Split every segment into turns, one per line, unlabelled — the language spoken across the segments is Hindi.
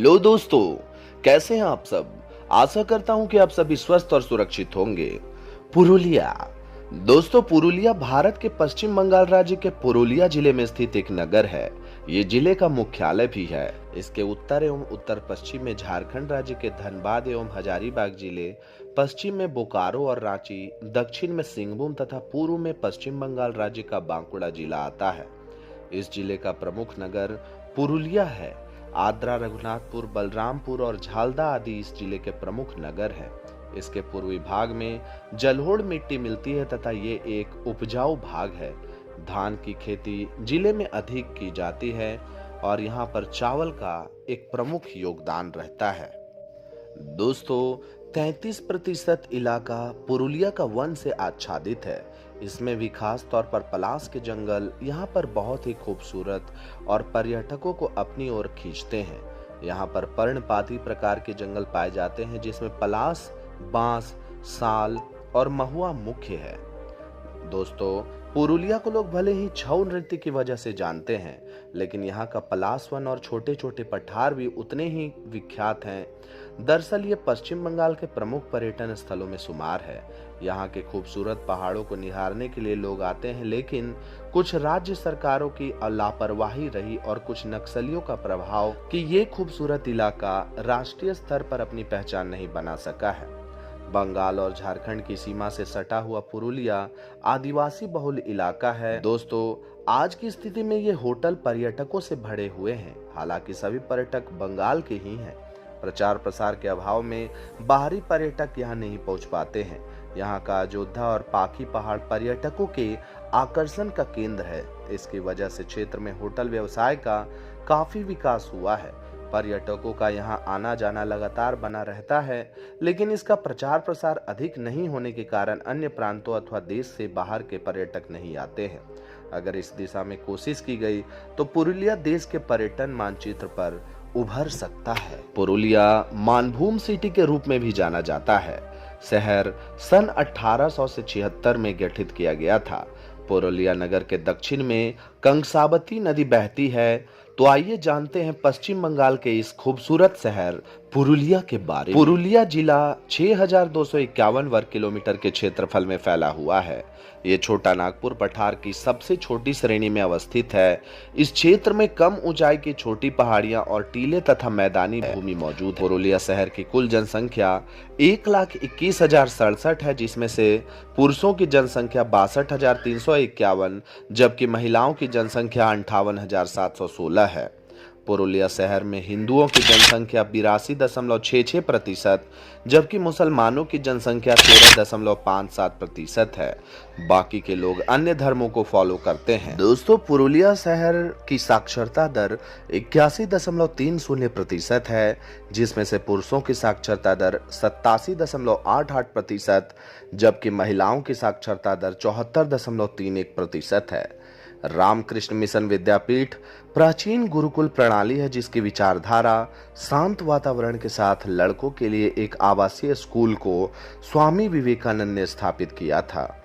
हेलो दोस्तों, कैसे हैं आप सब। आशा करता हूं कि आप सभी स्वस्थ और सुरक्षित होंगे। पुरुलिया। दोस्तों, पुरुलिया भारत के पश्चिम बंगाल राज्य के पुरुलिया जिले में स्थित एक नगर है। ये जिले का मुख्यालय भी है। इसके उत्तर एवं उत्तर पश्चिम में झारखंड राज्य के धनबाद एवं हजारीबाग जिले, पश्चिम में बोकारो और रांची, दक्षिण में सिंहभूम तथा पूर्व में पश्चिम बंगाल राज्य का बांकुड़ा जिला आता है। इस जिले का प्रमुख नगर पुरुलिया है। आद्रा, रघुनाथपुर, बलरामपुर और झालदा आदि इस जिले के प्रमुख नगर हैं। इसके पूर्वी भाग में जलोढ़ मिट्टी मिलती है तथा ये एक उपजाऊ भाग है। धान की खेती जिले में अधिक की जाती है और यहाँ पर चावल का एक प्रमुख योगदान रहता है। दोस्तों, 33% इलाका पुरुलिया का वन से आच्छादित है। इसमें भी खास तौर पर पलास के जंगल यहाँ पर बहुत ही खूबसूरत और पर्यटकों को अपनी ओर खींचते हैं। यहाँ पर पर्णपाती प्रकार के जंगल पाए जाते हैं, जिसमें पलास, बांस, साल और महुआ मुख्य है। दोस्तों, पुरुलिया को लोग भले ही छऊ नृत्य की वजह से जानते हैं, लेकिन यहाँ का पलास वन और छोटे छोटे पठार भी उतने ही विख्यात हैं। दरअसल ये पश्चिम बंगाल के प्रमुख पर्यटन स्थलों में शुमार है। यहाँ के खूबसूरत पहाड़ों को निहारने के लिए लोग आते हैं, लेकिन कुछ राज्य सरकारों की लापरवाही रही और कुछ नक्सलियों का प्रभाव कि ये खूबसूरत इलाका राष्ट्रीय स्तर पर अपनी पहचान नहीं बना सका है। बंगाल और झारखंड की सीमा से सटा हुआ पुरुलिया आदिवासी बहुल इलाका है। दोस्तों, आज की स्थिति में ये होटल पर्यटकों से भरे हुए हैं। हालांकि सभी पर्यटक बंगाल के ही हैं। प्रचार प्रसार के अभाव में बाहरी पर्यटक यहाँ नहीं पहुँच पाते हैं। यहाँ का अयोध्या और पाखी पहाड़ पर्यटकों के आकर्षण का केंद्र है। इसकी वजह से क्षेत्र में होटल व्यवसाय का काफी विकास हुआ है। पर्यटकों का यहाँ आना जाना लगातार बना रहता है, लेकिन इसका प्रचार प्रसार अधिक नहीं होने के कारण अन्य प्रांतों अथवा देश से बाहर के पर्यटक नहीं आते हैं। अगर इस दिशा में कोशिश की गई तो पुरुलिया देश के पर्यटन मानचित्र पर उभर सकता है। पुरुलिया मानभूम सिटी के रूप में भी जाना जाता है। शहर सन 1876 में गठित किया गया था। पुरुलिया नगर के दक्षिण में कंसाबती नदी बहती है। तो आइए जानते हैं पश्चिम बंगाल के इस खूबसूरत शहर पुरुलिया के बारे में। पुरुलिया जिला 6251 वर्ग किलोमीटर के क्षेत्रफल में फैला हुआ है। ये छोटा नागपुर पठार की सबसे छोटी श्रेणी में अवस्थित है। इस क्षेत्र में कम ऊंचाई की छोटी पहाड़ियां और टीले तथा मैदानी भूमि मौजूद है। पुरुलिया शहर की कुल जनसंख्या 1,21,067 है, जिसमें से पुरुषों की जनसंख्या 62,351 जबकि महिलाओं की जनसंख्या 58,716 है। पुरुलिया शहर में हिंदुओं की जनसंख्या 82.66% जबकि मुसलमानों की जनसंख्या 13.57% है। बाकी के लोग अन्य धर्मों को फॉलो करते हैं। दोस्तों, पुरुलिया शहर की साक्षरता दर 81.30% है, जिसमें से पुरुषों की साक्षरता दर 87.88% जबकि महिलाओं की साक्षरता दर 74.31% है। रामकृष्ण मिशन विद्यापीठ प्राचीन गुरुकुल प्रणाली है, जिसकी विचारधारा शांत वातावरण के साथ लड़कों के लिए एक आवासीय स्कूल को स्वामी विवेकानंद ने स्थापित किया था।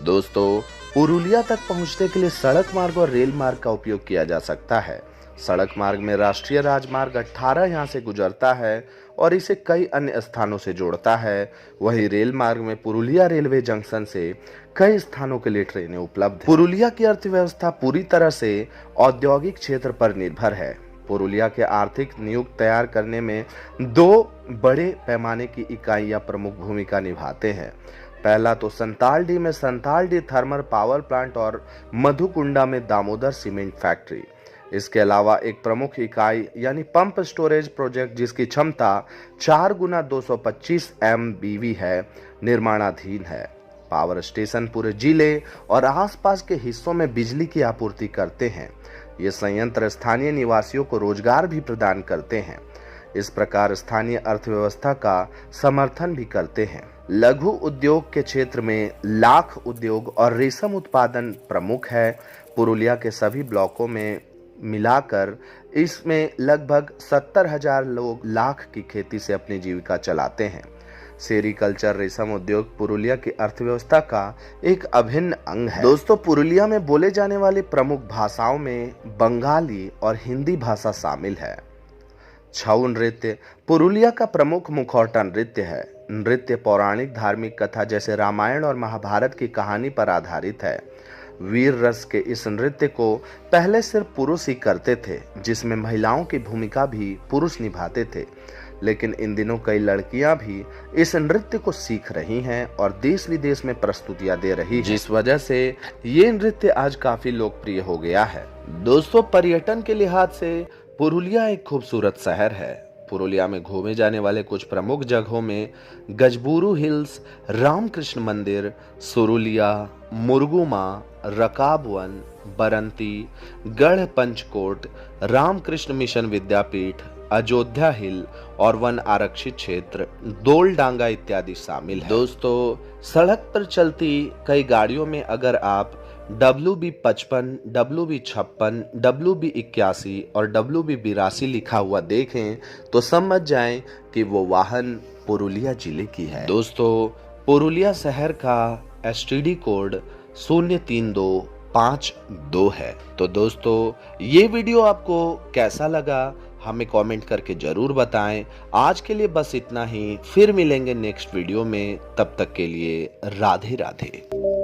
दोस्तों, पुरुलिया तक पहुंचने के लिए सड़क मार्ग और रेल मार्ग का उपयोग किया जा सकता है। सड़क मार्ग में राष्ट्रीय राजमार्ग 18 यहाँ से गुजरता है और इसे कई अन्य स्थानों से जोड़ता है। वहीं रेल मार्ग में पुरुलिया रेलवे जंक्शन से कई स्थानों के लिए ट्रेनें उपलब्ध हैं। पुरुलिया की अर्थव्यवस्था पूरी तरह से औद्योगिक क्षेत्र पर निर्भर है। पुरुलिया के आर्थिक नियुक्त तैयार करने में दो बड़े पैमाने की इकाइयां प्रमुख भूमिका निभाते हैं। पहला तो संतालडी में संतालडी थर्मल पावर प्लांट और मधुकुंडा में दामोदर सीमेंट फैक्ट्री। इसके अलावा एक प्रमुख इकाई यानी पंप स्टोरेज प्रोजेक्ट, जिसकी क्षमता 4 गुना 225 MBV है, निर्माणाधीन है। पावर स्टेशन पूरे जिले और आसपास के हिस्सों में बिजली की आपूर्ति करते हैं। ये संयंत्र स्थानीय निवासियों को रोजगार भी प्रदान करते हैं। इस प्रकार स्थानीय अर्थव्यवस्था का समर्थन भी करते हैं। लघु उद्योग के क्षेत्र में लाख उद्योग और रेशम उत्पादन प्रमुख है। पुरुलिया के सभी ब्लॉकों में मिलाकर इसमें लगभग 70,000 लोग लाख की खेती से अपनी जीविका चलाते हैं। सेरीकल्चर रेशम उद्योग पुरुलिया की अर्थव्यवस्था का एक अभिन्न अंग है। दोस्तों, पुरुलिया में बोले जाने वाली प्रमुख भाषाओं में बंगाली और हिंदी भाषा शामिल है। छऊ नृत्य पुरुलिया का प्रमुख मुखौटा नृत्य है। नृत्य पौराणिक धार्मिक कथा जैसे रामायण और महाभारत की कहानी पर आधारित है। वीर रस के इस नृत्य को पहले सिर्फ पुरुष ही करते थे, जिसमें महिलाओं की भूमिका भी पुरुष निभाते थे। लेकिन इन दिनों कई लड़कियां भी इस नृत्य को सीख रही हैं और देश विदेश में प्रस्तुतियां दे रही हैं, जिस वजह से ये नृत्य आज काफी लोकप्रिय हो गया है। दोस्तों, पर्यटन के लिहाज से पुरुलिया एक खूबसूरत शहर है। पुरुलिया में घूमे जाने वाले कुछ प्रमुख जगहों में गजबुरु हिल्स, रामकृष्ण मंदिर, सुरुलिया, मुर्गुमा, रकाबवन, बरंती, गढ़ पंचकोट, रामकृष्ण मिशन विद्यापीठ, अयोध्या हिल और वन आरक्षित क्षेत्र, दोलडांगा इत्यादि शामिल है। दोस्तों, सड़क पर चलती कई गाड़ियों में अगर आप WB55, WB56, WB81 और WB82 लिखा हुआ देखें तो समझ जाएं कि वो वाहन पुरुलिया जिले की है। दोस्तों, पुरुलिया शहर का STD कोड 03252 है। तो दोस्तों, ये वीडियो आपको कैसा लगा हमें कमेंट करके जरूर बताएं। आज के लिए बस इतना ही, फिर मिलेंगे नेक्स्ट वीडियो में। तब तक के लिए राधे राधे।